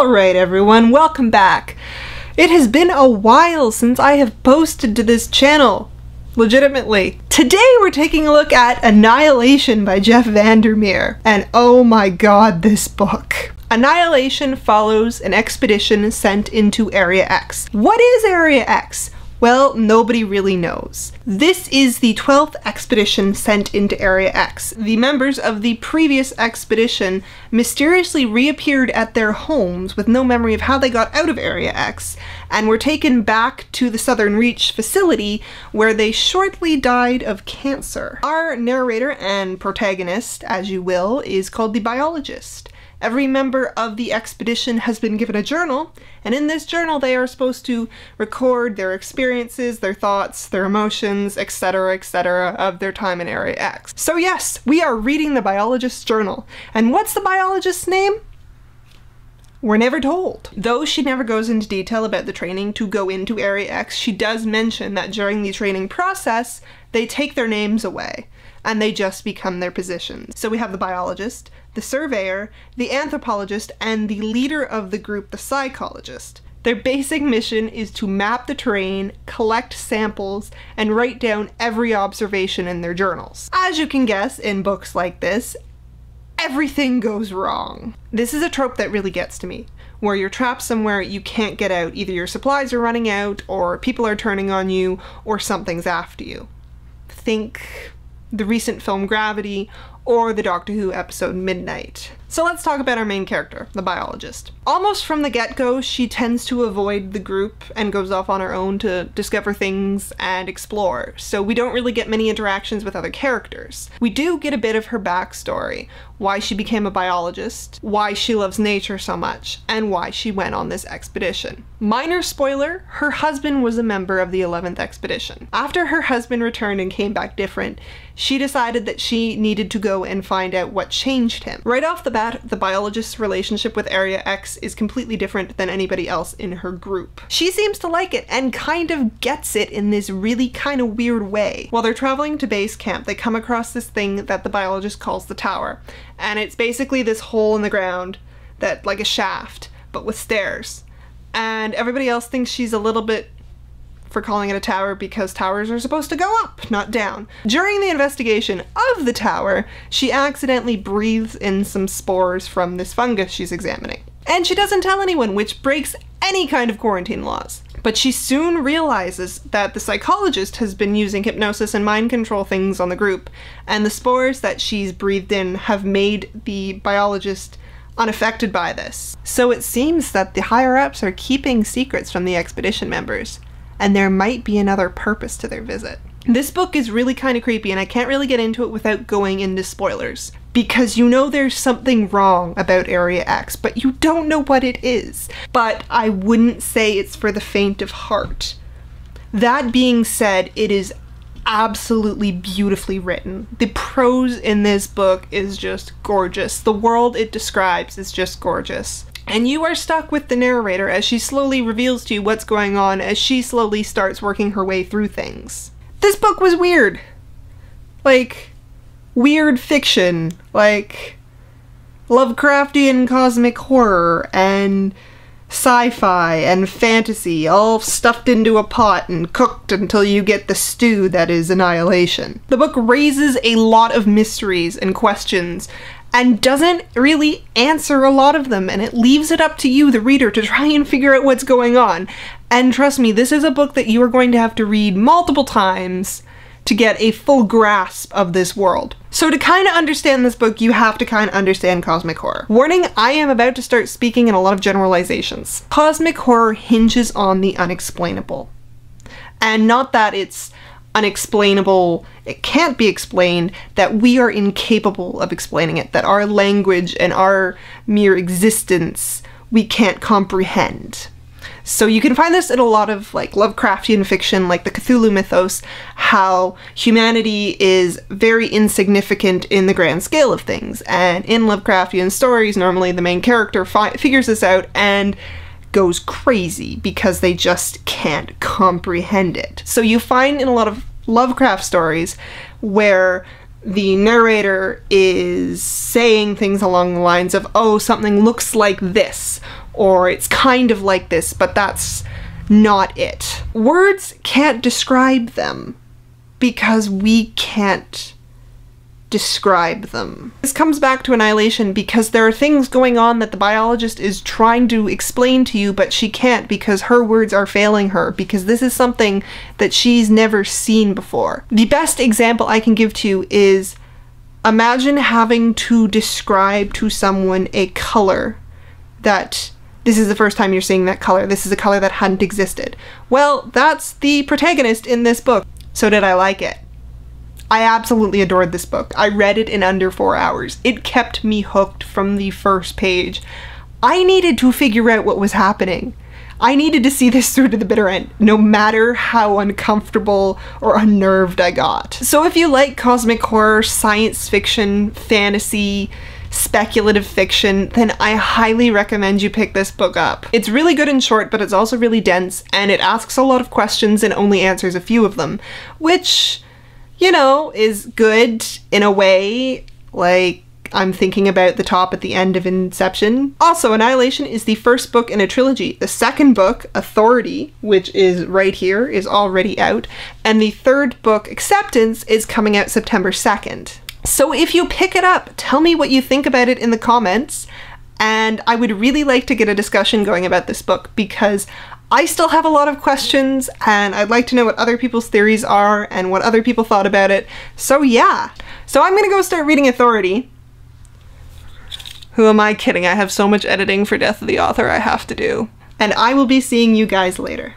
Alright everyone, welcome back. It has been a while since I have posted to this channel. Legitimately. Today we're taking a look at Annihilation by Jeff Vandermeer. And oh my god, this book. Annihilation follows an expedition sent into Area X. What is Area X? Well, nobody really knows. This is the 12th expedition sent into Area X. The members of the previous expedition mysteriously reappeared at their homes with no memory of how they got out of Area X, and were taken back to the Southern Reach facility where they shortly died of cancer. Our narrator and protagonist, as you will, is called the biologist. Every member of the expedition has been given a journal, and in this journal they are supposed to record their experiences, their thoughts, their emotions, etc., of their time in Area X. So yes, we are reading the biologist's journal. And what's the biologist's name? We're never told. Though she never goes into detail about the training to go into Area X, she does mention that during the training process, they take their names away, and they just become their positions. So we have the biologist, the surveyor, the anthropologist, and the leader of the group, the psychologist. Their basic mission is to map the terrain, collect samples, and write down every observation in their journals. As you can guess, in books like this, everything goes wrong. This is a trope that really gets to me, where you're trapped somewhere you can't get out. Either your supplies are running out, or people are turning on you, or something's after you. Think the recent film Gravity, or the Doctor Who episode Midnight. So let's talk about our main character, the biologist. Almost from the get-go, she tends to avoid the group and goes off on her own to discover things and explore, so we don't really get many interactions with other characters. We do get a bit of her backstory, why she became a biologist, why she loves nature so much, and why she went on this expedition. Minor spoiler, her husband was a member of the 11th expedition. After her husband returned and came back different, she decided that she needed to go and find out what changed him. Right off the bat, the biologist's relationship with Area X is completely different than anybody else in her group. She seems to like it and kind of gets it in this really kind of weird way. While they're traveling to base camp, they come across this thing that the biologist calls the tower. And it's basically this hole in the ground that, like a shaft, but with stairs. And everybody else thinks she's a little bit for calling it a tower because towers are supposed to go up, not down. During the investigation of the tower, she accidentally breathes in some spores from this fungus she's examining. And she doesn't tell anyone, which breaks any kind of quarantine laws. But she soon realizes that the psychologist has been using hypnosis and mind control things on the group, and the spores that she's breathed in have made the biologist unaffected by this. So it seems that the higher-ups are keeping secrets from the expedition members, and there might be another purpose to their visit. This book is really kind of creepy, and I can't really get into it without going into spoilers, because you know there's something wrong about Area X, but you don't know what it is. But I wouldn't say it's for the faint of heart. That being said, it is absolutely beautifully written. The prose in this book is just gorgeous. The world it describes is just gorgeous. And you are stuck with the narrator as she slowly reveals to you what's going on as she slowly starts working her way through things. This book was weird. Like, weird fiction. Like, Lovecraftian cosmic horror and sci-fi and fantasy all stuffed into a pot and cooked until you get the stew that is Annihilation. The book raises a lot of mysteries and questions and doesn't really answer a lot of them, and it leaves it up to you, the reader, to try and figure out what's going on. And trust me, this is a book that you are going to have to read multiple times to get a full grasp of this world. So to kind of understand this book, you have to kind of understand cosmic horror. Warning, I am about to start speaking in a lot of generalizations. Cosmic horror hinges on the unexplainable. And not that it's unexplainable, it can't be explained, that we are incapable of explaining it, that our language and our mere existence we can't comprehend. So you can find this in a lot of like Lovecraftian fiction, like the Cthulhu mythos, how humanity is very insignificant in the grand scale of things. And in Lovecraftian stories, normally the main character figures this out and goes crazy because they just can't comprehend it. So you find in a lot of Lovecraft stories where the narrator is saying things along the lines of, oh, something looks like this, or it's kind of like this, but that's not it. Words can't describe them because we can't describe them. This comes back to Annihilation because there are things going on that the biologist is trying to explain to you, but she can't because her words are failing her, because this is something that she's never seen before. The best example I can give to you is, imagine having to describe to someone a color that this is the first time you're seeing that color. This is a color that hadn't existed. Well, that's the protagonist in this book. So did I like it? I absolutely adored this book. I read it in under 4 hours. It kept me hooked from the first page. I needed to figure out what was happening. I needed to see this through to the bitter end, no matter how uncomfortable or unnerved I got. So if you like cosmic horror, science fiction, fantasy, speculative fiction, then I highly recommend you pick this book up. It's really good and short, but it's also really dense, and it asks a lot of questions and only answers a few of them, which, you know, is good in a way. Like, I'm thinking about the top at the end of Inception. Also, Annihilation is the first book in a trilogy. The second book, Authority, which is right here, is already out, and the third book, Acceptance, is coming out September 2nd. So if you pick it up, tell me what you think about it in the comments, and I would really like to get a discussion going about this book because I still have a lot of questions, and I'd like to know what other people's theories are and what other people thought about it. So yeah. So I'm gonna go start reading Authority. Who am I kidding? I have so much editing for Death of the Author I have to do. And I will be seeing you guys later.